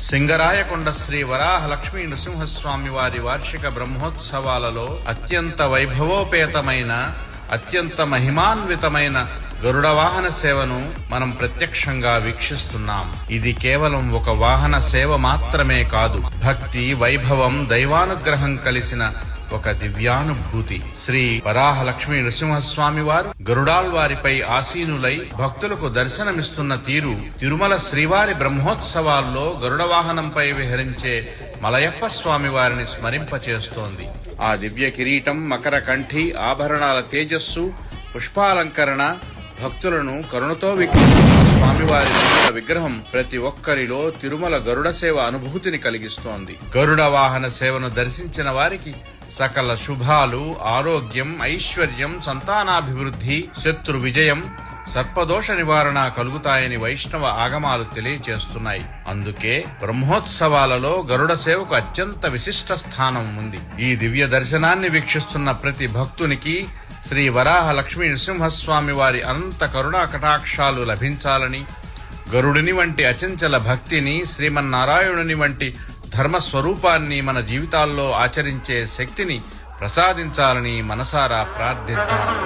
సింగరాయకొండ శ్రీ వరాహ లక్ష్మీ నృసింహస్వామి వారి వార్షిక బ్రహ్మోత్సవాలలో అత్యంత వైభవోపేతమైన అత్యంత మహిమాన్వితమైన గరుడ వాహన సేవను మనం ప్రత్యక్షంగా వీక్షిస్తున్నాం. ఇది కేవలం ఒక వాహన సేవ మాత్రమే కాదు, భక్తి, వైభవం, దైవానుగ్రహం కలిసిన ఒక దివ్యానుభూతి. శ్రీ వరాహ లక్ష్మీ నృసింహస్వామి వారు గరుడాల్వారిపై ఆసీనులై భక్తులకు దర్శనమిస్తున్న తీరు తిరుమల శ్రీవారి బ్రహ్మోత్సవాల్లో గరుడ వాహనంపై విహరించే మలయప్ప స్వామి వారిని స్మరింపచేస్తోంది. ఆ దివ్య కిరీటం, మకర కంఠి, ఆభరణాల తేజస్సు, పుష్పాలంకరణ భక్తులను కరుణతో వీక్షిస్తున్న స్వామివారి విగ్రహం ప్రతి ఒక్కరిలో తిరుమల గరుడ సేవ అనుభూతిని కలిగిస్తోంది. గరుడ వాహన సేవను దర్శించిన వారికి సకల శుభాలు, ఆరోగ్యం, ఐశ్వర్యం, సంతానాభివృద్ధి, శత్రు విజయం, సర్పదోష నివారణ కలుగుతాయని వైష్ణవ ఆగమాలు తెలియచేస్తున్నాయి. అందుకే బ్రహ్మోత్సవాలలో గరుడ సేవకు అత్యంత విశిష్ట స్థానం ఉంది. ఈ దివ్య దర్శనాన్ని వీక్షిస్తున్న ప్రతి భక్తునికి శ్రీ వరాహ లక్ష్మీ నృసింహస్వామి వారి అనంత కరుణా కటాక్షాలు లభించాలని, గరుడిని వంటి అచంచల భక్తిని, శ్రీమన్నారాయణుని వంటి ధర్మస్వరూపాన్ని మన జీవితాల్లో ఆచరించే శక్తిని ప్రసాదించాలని మనసారా ప్రార్థిస్తాను.